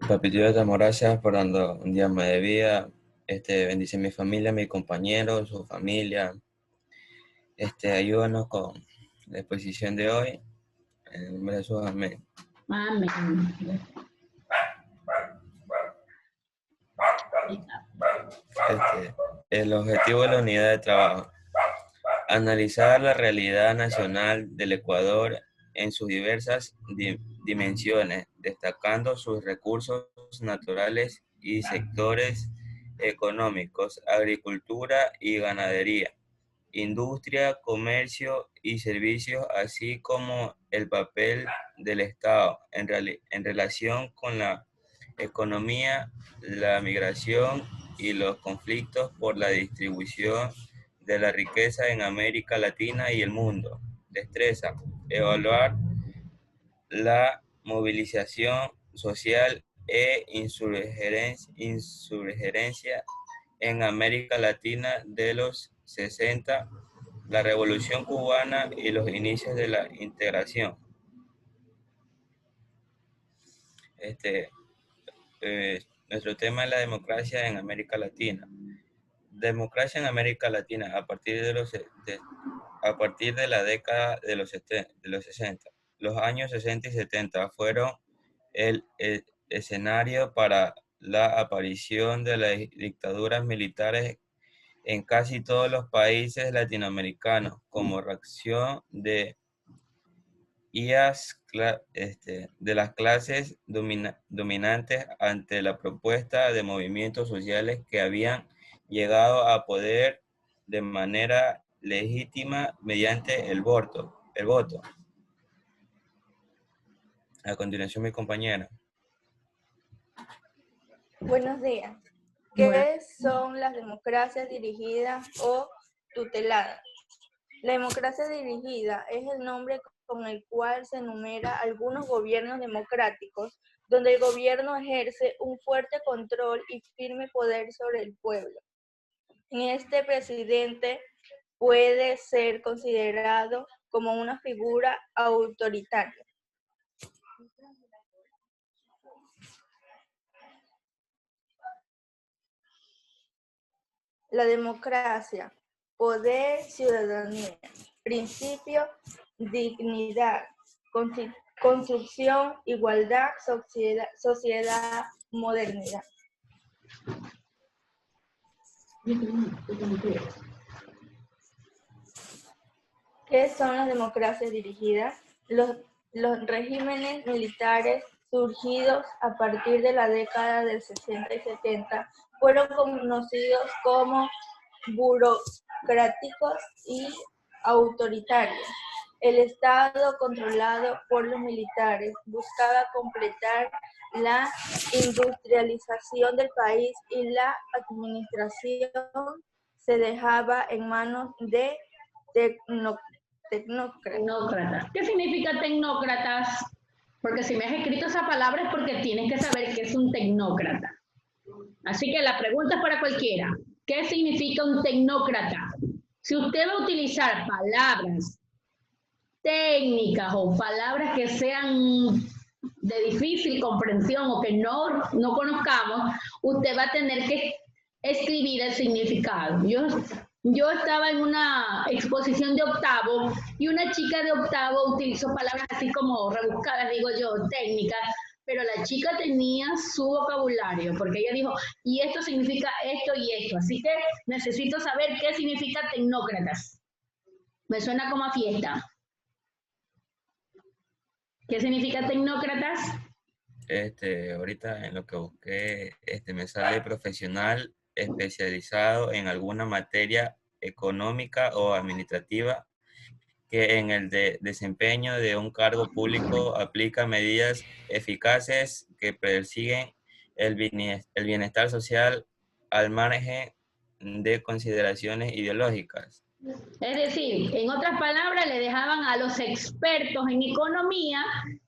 Papito, Dios, te damos gracias por dando un día más de vida. Bendice a mi familia, a mis compañeros, su familia. Ayúdanos con la exposición de hoy. En el nombre de Jesús, amén. Amén. El objetivo de la unidad de trabajo. Analizar la realidad nacional del Ecuador en sus diversas dimensiones, destacando sus recursos naturales y sectores económicos, agricultura y ganadería, industria, comercio y servicios, así como el papel del Estado en relación con la economía, la migración y los conflictos por la distribución de la riqueza en América Latina y el mundo. Destreza. Evaluar la movilización social e insurgencia en América Latina de los 60, la Revolución Cubana y los inicios de la integración. Nuestro tema es la democracia en América Latina. Democracia en América Latina a partir de la década de los 60. Los años 60 y 70 fueron el escenario para la aparición de las dictaduras militares en casi todos los países latinoamericanos como reacción de las clases dominantes ante la propuesta de movimientos sociales que habían llegado a poder de manera legítima mediante el voto. A continuación, mi compañera. Buenos días. ¿Qué son las democracias dirigidas o tuteladas? La democracia dirigida es el nombre con el cual se enumera algunos gobiernos democráticos, donde el gobierno ejerce un fuerte control y firme poder sobre el pueblo. Este presidente puede ser considerado como una figura autoritaria. La democracia, poder, ciudadanía, principio, dignidad, construcción, igualdad, sociedad, modernidad. ¿Qué son las democracias dirigidas? Los regímenes militares surgidos a partir de la década del 60 y 70 fueron conocidos como burocráticos y autoritarios. El Estado, controlado por los militares, buscaba completar la industrialización del país y la administración se dejaba en manos de Tecnócratas. ¿Qué significa tecnócratas? Porque si me has escrito esa palabra es porque tienes que saber qué es un tecnócrata. Así que la pregunta es para cualquiera. ¿Qué significa un tecnócrata? Si usted va a utilizar palabras técnicas o palabras que sean de difícil comprensión o que no conozcamos, usted va a tener que escribir el significado. Yo estaba en una exposición de octavo y una chica de octavo utilizó palabras así como rebuscadas, digo yo, técnicas, pero la chica tenía su vocabulario, porque ella dijo, y esto significa esto y esto. Así que necesito saber qué significa tecnócratas. Me suena como a fiesta. ¿Qué significa tecnócratas? Ahorita en lo que busqué, me sale profesional especializado en alguna materia económica o administrativa que en el desempeño de un cargo público aplica medidas eficaces que persiguen el bienestar social al margen de consideraciones ideológicas. Es decir, en otras palabras, le dejaban a los expertos en economía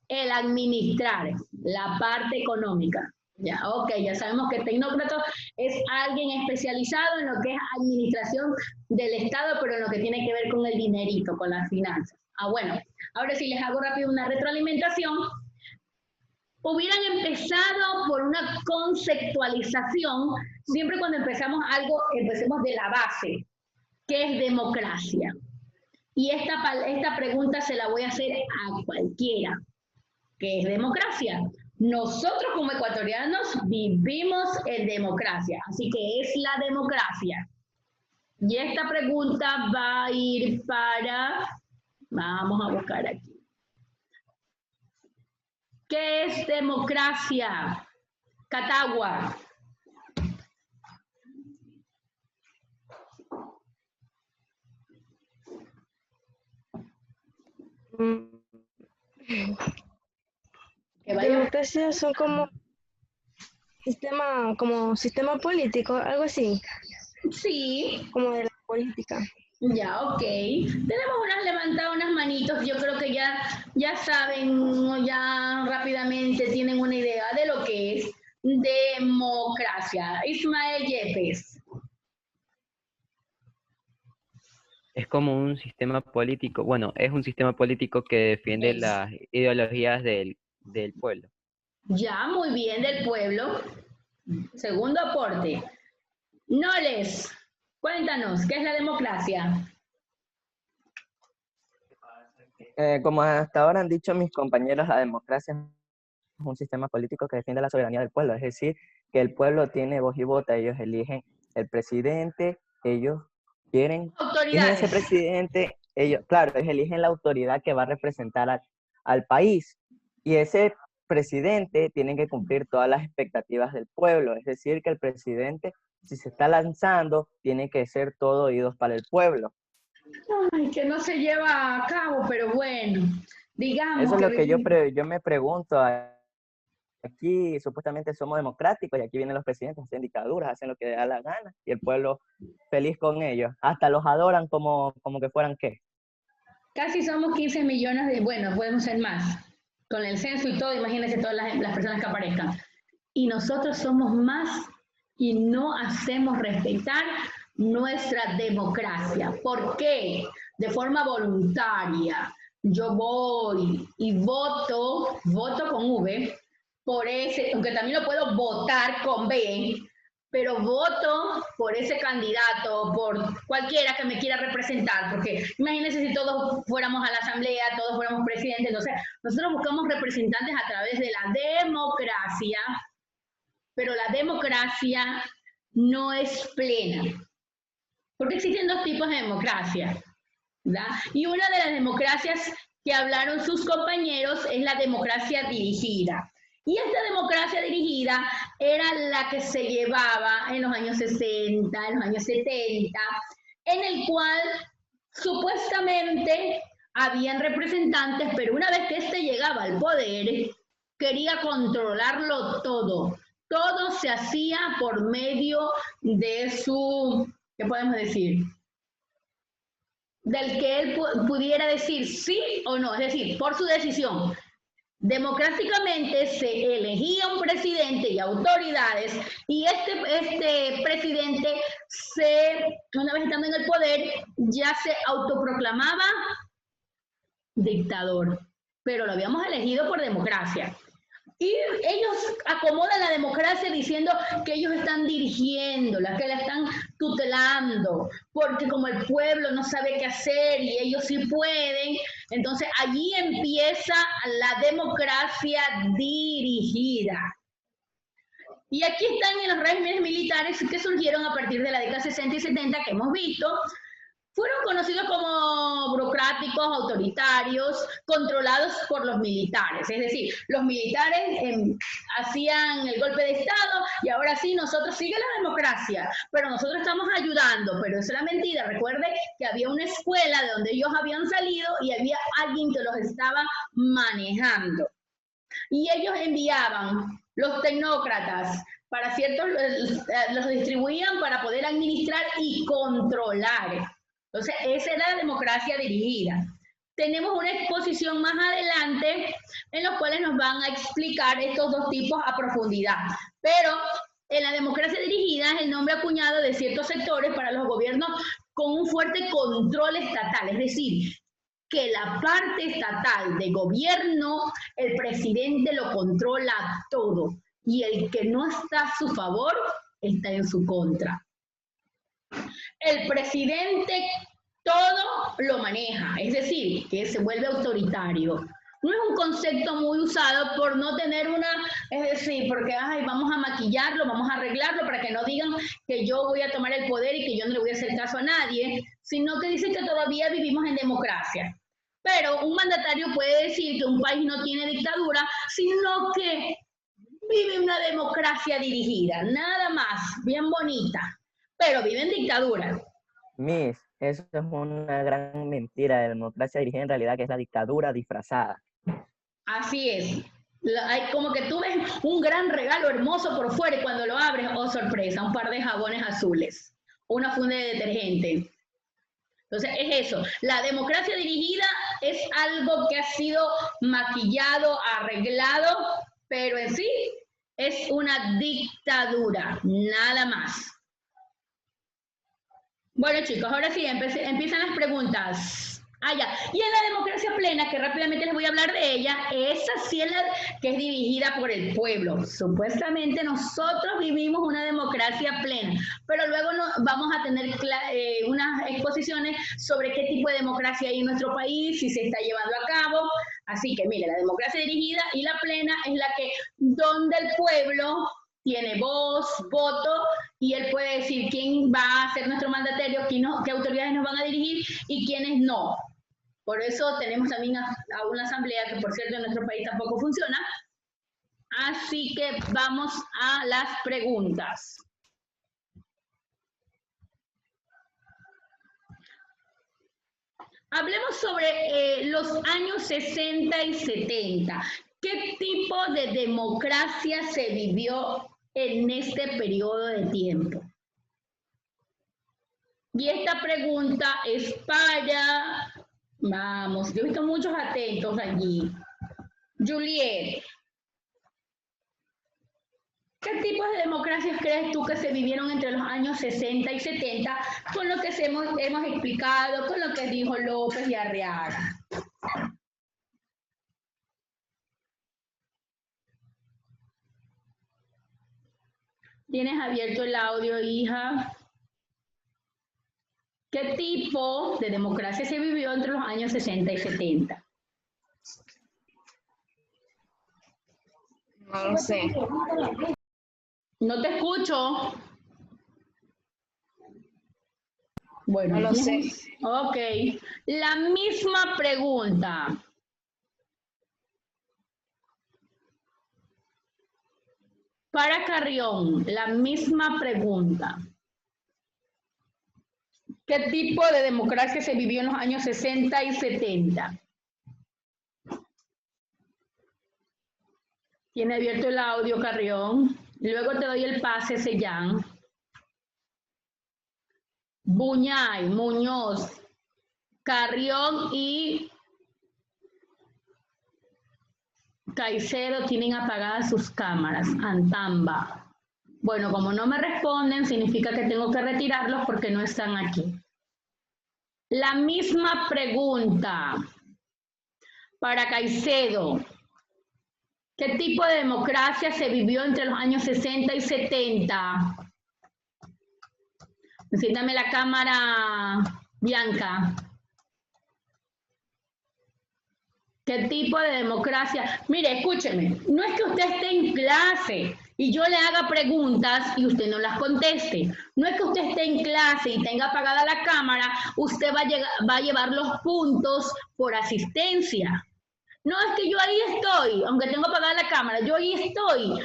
el administrar la parte económica. Ya, ok, ya sabemos que tecnócrata es alguien especializado en lo que es administración del Estado, pero en lo que tiene que ver con el dinerito, con las finanzas. Bueno, ahora sí les hago rápido una retroalimentación. hubieran empezado por una conceptualización, siempre cuando empezamos algo, empecemos de la base, ¿qué es democracia? Y esta pregunta se la voy a hacer a cualquiera. ¿Qué es democracia? Nosotros como ecuatorianos vivimos en democracia, así que es la democracia. Y esta pregunta va a ir para, vamos a buscar aquí. ¿Qué es democracia? Catagua. Democracia son como sistema político, algo así, Sí, como de la política. ya, ok. Tenemos levantadas unas manitos, yo creo que ya saben o ya rápidamente tienen una idea de lo que es democracia. Ismael Yepes. Es como un sistema político, bueno, es un sistema político que defiende las ideologías del pueblo. Ya, muy bien, del pueblo. Segundo aporte. Noles, cuéntanos, ¿qué es la democracia? Como hasta ahora han dicho mis compañeros, la democracia es un sistema político que defiende la soberanía del pueblo, es decir, que el pueblo tiene voz y vota, ellos eligen el presidente, ellos eligen Autoridades. ese presidente, ellos eligen la autoridad que va a representar al país, y ese presidente tiene que cumplir todas las expectativas del pueblo, es decir, que el presidente, si se está lanzando, tiene que ser todo oídos para el pueblo. Ay, que no se lleva a cabo, pero bueno, digamos. Eso es lo que yo me pregunto. Aquí supuestamente somos democráticos y aquí vienen los presidentes, hacen dictaduras, hacen lo que les da la gana y el pueblo feliz con ellos. Hasta los adoran como que fueran ¿qué? Casi somos 15 millones de, bueno, podemos ser más. Con el censo y todo, imagínense todas las personas que aparezcan. Y nosotros somos más y no hacemos respetar nuestra democracia. ¿Por qué? De forma voluntaria. Yo voy y voto con V, por ese, aunque también lo puedo votar con B, pero voto por ese candidato, por cualquiera que me quiera representar, porque imagínense si todos fuéramos a la asamblea, todos fuéramos presidentes, entonces nosotros buscamos representantes a través de la democracia, pero la democracia no es plena, porque existen dos tipos de democracia, ¿verdad? Y una de las democracias que hablaron sus compañeros es la democracia dirigida. Y esta democracia dirigida era la que se llevaba en los años 60, en los años 70, en el cual supuestamente habían representantes, pero una vez que éste llegaba al poder, quería controlarlo todo. Todo se hacía por medio de su, ¿qué podemos decir? Del que él pudiera decir sí o no, es decir, por su decisión. Democráticamente se elegía un presidente y autoridades y este presidente una vez estando en el poder, ya se autoproclamaba dictador, pero lo habíamos elegido por democracia. Y ellos acomodan la democracia diciendo que ellos están dirigiéndola, que la están tutelando, porque como el pueblo no sabe qué hacer y ellos sí pueden, entonces allí empieza la democracia dirigida. Y aquí están en los regímenes militares que surgieron a partir de la década 60 y 70 que hemos visto. Fueron conocidos como burocráticos, autoritarios, controlados por los militares. Es decir, los militares hacían el golpe de Estado y ahora sí, nosotros sigue la democracia, pero nosotros estamos ayudando. Pero eso era mentira. Recuerde que había una escuela de donde ellos habían salido y había alguien que los estaba manejando. Y ellos enviaban los tecnócratas para ciertos, los distribuían para poder administrar y controlar. Entonces, esa es la democracia dirigida. Tenemos una exposición más adelante en los cuales nos van a explicar estos dos tipos a profundidad. Pero en la democracia dirigida es el nombre acuñado de ciertos sectores para los gobiernos con un fuerte control estatal. Es decir, que la parte estatal de gobierno, el presidente lo controla todo y el que no está a su favor está en su contra. El presidente todo lo maneja, es decir, que se vuelve autoritario. No es un concepto muy usado por no tener una, es decir, porque ay, vamos a maquillarlo, vamos a arreglarlo para que no digan que yo voy a tomar el poder y que yo no le voy a hacer caso a nadie, sino que dicen que todavía vivimos en democracia. Pero un mandatario puede decir que un país no tiene dictadura, sino que vive una democracia dirigida, nada más, bien bonita, pero vive en dictadura. Miss, eso es una gran mentira de democracia dirigida en realidad, que es la dictadura disfrazada. Así es. Hay como que tú ves un gran regalo hermoso por fuera y cuando lo abres, oh sorpresa, un par de jabones azules, una funda de detergente. Entonces es eso, la democracia dirigida es algo que ha sido maquillado, arreglado, pero en sí es una dictadura, nada más. Bueno chicos, ahora sí, empiezan las preguntas. Ya. Y en la democracia plena, que rápidamente les voy a hablar de ella, esa sí es la que es dirigida por el pueblo. Supuestamente nosotros vivimos una democracia plena, pero luego vamos a tener unas exposiciones sobre qué tipo de democracia hay en nuestro país, si se está llevando a cabo. Así que mire, la democracia dirigida y la plena es la que donde el pueblo tiene voz, voto, y él puede decir quién va a ser nuestro mandatario, qué autoridades nos van a dirigir y quiénes no. Por eso tenemos también a una asamblea que, por cierto, en nuestro país tampoco funciona. Así que vamos a las preguntas. Hablemos sobre los años 60 y 70. ¿Qué tipo de democracia se vivió en este periodo de tiempo? Y esta pregunta es para, vamos, yo he visto muchos atentos allí. Juliet, ¿qué tipos de democracias crees tú que se vivieron entre los años 60 y 70 con lo que hemos explicado, con lo que dijo López y Arriaga? ¿Tienes abierto el audio, hija? ¿Qué tipo de democracia se vivió entre los años 60 y 70? No lo sé. No te escucho. Bueno, No lo sé. Ok. La misma pregunta. Para Carrión, la misma pregunta. ¿Qué tipo de democracia se vivió en los años 60 y 70? Tiene abierto el audio, Carrión. Luego te doy el pase, Sellán. Buñay, Muñoz, Carrión y Caicedo tienen apagadas sus cámaras. Antamba. Bueno, como no me responden, significa que tengo que retirarlos porque no están aquí. La misma pregunta para Caicedo. ¿Qué tipo de democracia se vivió entre los años 60 y 70? Enciéndame la cámara, Bianca. ¿Qué tipo de democracia? Mire, escúcheme, no es que usted esté en clase y yo le haga preguntas y usted no las conteste. No es que usted esté en clase y tenga apagada la cámara, usted va a llevar los puntos por asistencia. No, es que yo ahí estoy, aunque tengo apagada la cámara, yo ahí estoy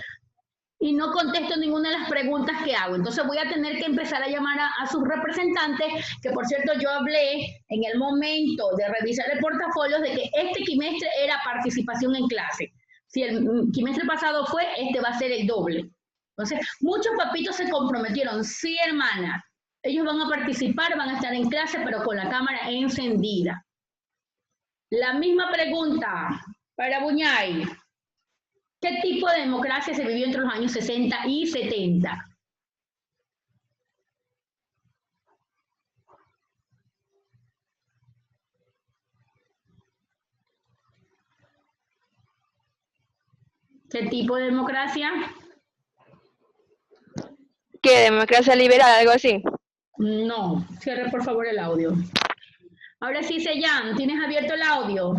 y no contesto ninguna de las preguntas que hago. Entonces voy a tener que empezar a llamar a sus representantes, que por cierto yo hablé en el momento de revisar el portafolio de que este quimestre era participación en clase. Si el quimestre pasado fue, este va a ser el doble. Entonces, muchos papitos se comprometieron. Sí, hermana, ellos van a participar, van a estar en clase, pero con la cámara encendida. La misma pregunta para Buñay. ¿Qué tipo de democracia se vivió entre los años 60 y 70? ¿Qué tipo de democracia? ¿Qué? ¿Democracia liberal, algo así? No, cierre por favor el audio. Ahora sí, Seyan, ¿tienes abierto el audio?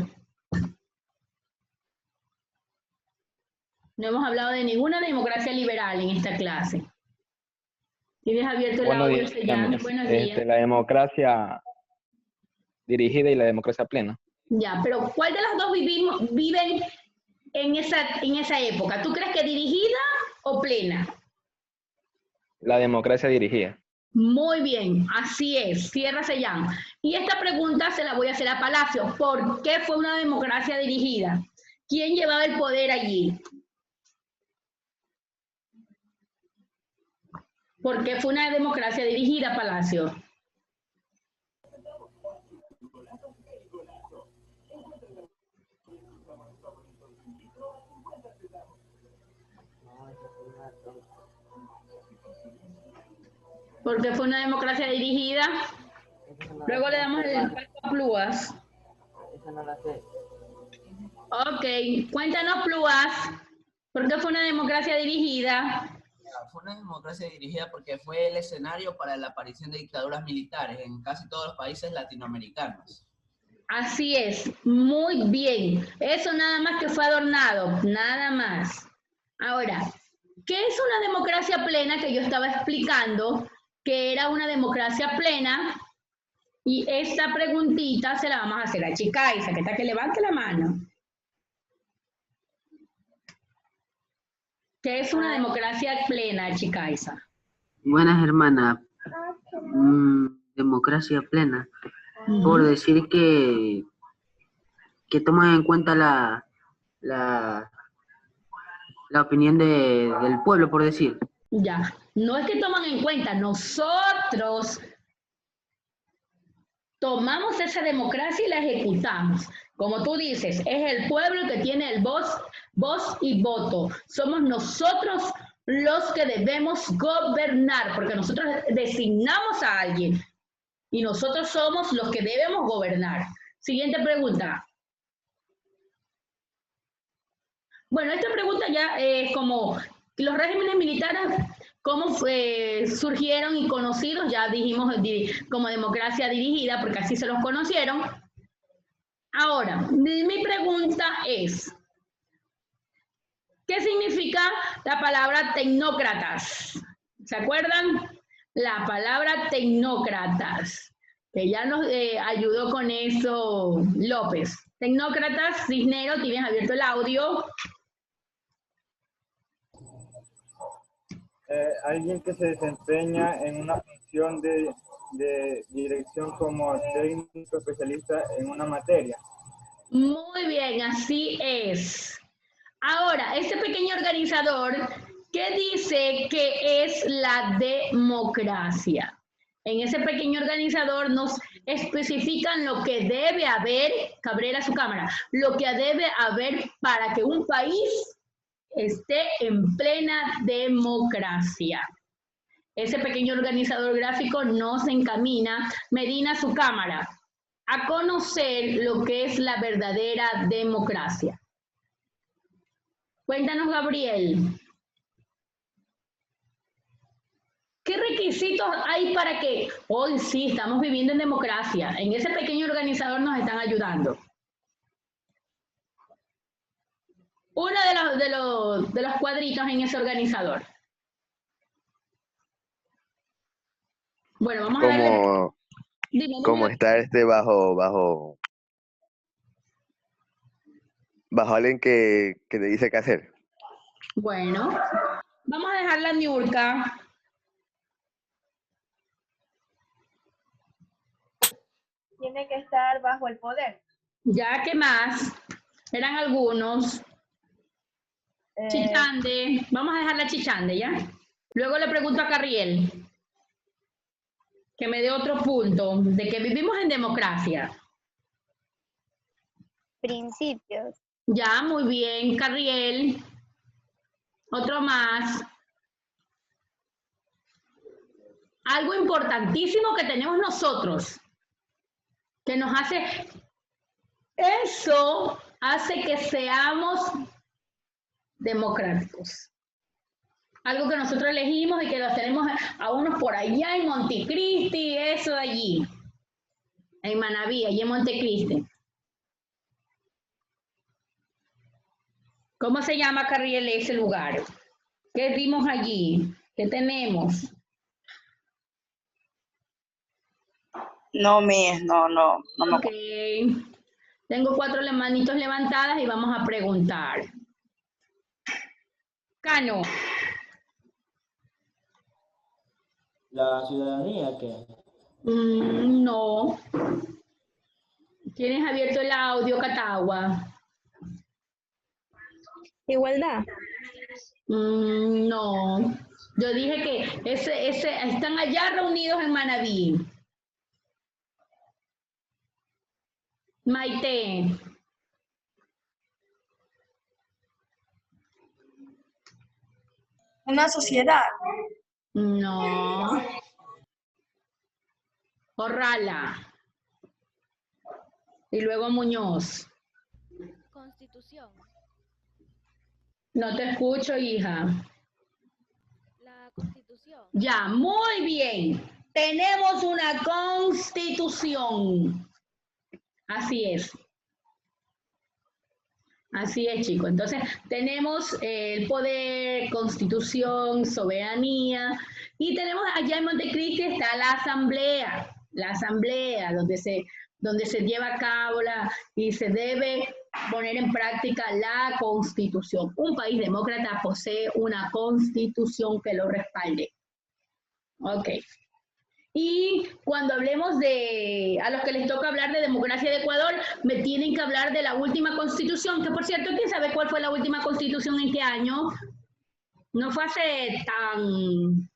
No hemos hablado de ninguna democracia liberal en esta clase. ¿Tienes abierto el Buenos audio, días, Seyan? Miss. Buenos días. La democracia dirigida y la democracia plena. Ya, pero ¿cuál de las dos viven en esa época? ¿Tú crees que dirigida o plena? La democracia dirigida. Muy bien, así es, cierra Seyan. Y esta pregunta se la voy a hacer a Palacio. ¿Por qué fue una democracia dirigida? ¿Quién llevaba el poder allí? ¿Por qué fue una democracia dirigida, Palacio? Porque fue una democracia dirigida. Luego le damos el paso a Pluas. Ok, cuéntanos, Pluas, ¿por qué fue una democracia dirigida? Fue una democracia dirigida porque fue el escenario para la aparición de dictaduras militares en casi todos los países latinoamericanos. Así es, muy bien. Eso nada más que fue adornado, nada más. Ahora, ¿qué es una democracia plena que yo estaba explicando? Que era una democracia plena. Y esta preguntita se la vamos a hacer a Chicaiza, que está que levante la mano. ¿Qué es una democracia plena, Chicaiza? Buenas, hermana. Democracia plena. Por decir que toman en cuenta la opinión del pueblo, por decir. Ya, no es que toman en cuenta, nosotros tomamos esa democracia y la ejecutamos. Como tú dices, es el pueblo el que tiene el voz y voto. Somos nosotros los que debemos gobernar, porque nosotros designamos a alguien y nosotros somos los que debemos gobernar. Siguiente pregunta. Bueno, esta pregunta ya es como los regímenes militares, cómo surgieron y conocidos, ya dijimos como democracia dirigida, porque así se los conocieron. Ahora, mi pregunta es, ¿qué significa la palabra tecnócratas? ¿Se acuerdan? La palabra tecnócratas, que ya nos ayudó con eso López. Tecnócratas, Cisneros, tienes abierto el audio. Alguien que se desempeña en una función de dirección como técnico especialista en una materia. Muy bien, así es. Ahora, este pequeño organizador, ¿qué dice que es la democracia? En ese pequeño organizador nos especifican lo que debe haber, Cabrera su cámara, lo que debe haber para que un país esté en plena democracia. Ese pequeño organizador gráfico nos encamina, Medina su cámara, a conocer lo que es la verdadera democracia. Cuéntanos, Gabriel. ¿Qué requisitos hay para que hoy sí estamos viviendo en democracia? En ese pequeño organizador nos están ayudando. Uno de los cuadritos en ese organizador. Bueno, vamos a ver. Como estar bajo alguien que te dice qué hacer. Bueno, vamos a dejar la Niurka. Tiene que estar bajo el poder. Ya, ¿qué más? Eran algunos. Chichande. Vamos a dejar la Chichande, ¿ya? Luego le pregunto a Carriel que me dé otro punto de que vivimos en democracia. Principios. Ya, muy bien, Carriel. Otro más. Algo importantísimo que tenemos nosotros, que nos hace, eso hace que seamos democráticos. Algo que nosotros elegimos y que los tenemos a unos por allá en Montecristi, eso de allí. En Manabí, allí en Montecristi. ¿Cómo se llama, Carriel, ese lugar? ¿Qué vimos allí? ¿Qué tenemos? No, Miss, no me Ok. Tengo 4 manitos levantadas y vamos a preguntar. Cano. ¿La ciudadanía qué? No. ¿Tienes abierto el audio, Catagua? Igualdad. No. Yo dije que están allá reunidos en Manabí. Maite. Una sociedad. No. Corrala. Y luego Muñoz. Constitución. No te escucho, hija. La Constitución. Ya, muy bien. Tenemos una constitución. Así es. Así es, chicos. Entonces, tenemos el poder, constitución, soberanía, y tenemos allá en Montecristi está la asamblea donde se lleva a cabo y se debe poner en práctica la constitución. Un país demócrata posee una constitución que lo respalde. Ok. Y cuando hablemos a los que les toca hablar de democracia de Ecuador, me tienen que hablar de la última constitución, que por cierto, ¿quién sabe cuál fue la última constitución en qué año? No fue hace tan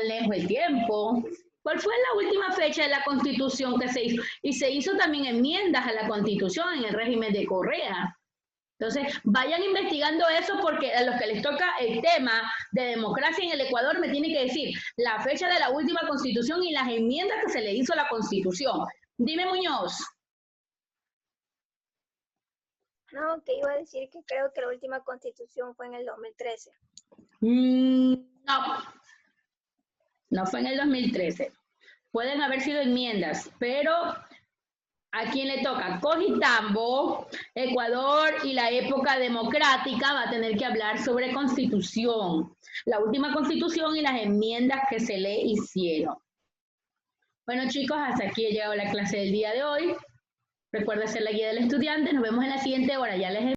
lejos el tiempo. ¿Cuál fue la última fecha de la constitución que se hizo? Y se hizo también enmiendas a la constitución en el régimen de Correa. Entonces, vayan investigando eso porque a los que les toca el tema de democracia en el Ecuador me tienen que decir la fecha de la última constitución y las enmiendas que se le hizo a la constitución. Dime, Muñoz. No, que iba a decir que creo que la última constitución fue en el 2013. No, no fue en el 2013. Pueden haber sido enmiendas, pero ¿a quién le toca? Cojitambo, Ecuador y la época democrática va a tener que hablar sobre constitución. La última constitución y las enmiendas que se le hicieron. Bueno, chicos, hasta aquí he llegado la clase del día de hoy. Recuerda hacer la guía del estudiante. Nos vemos en la siguiente hora. Ya les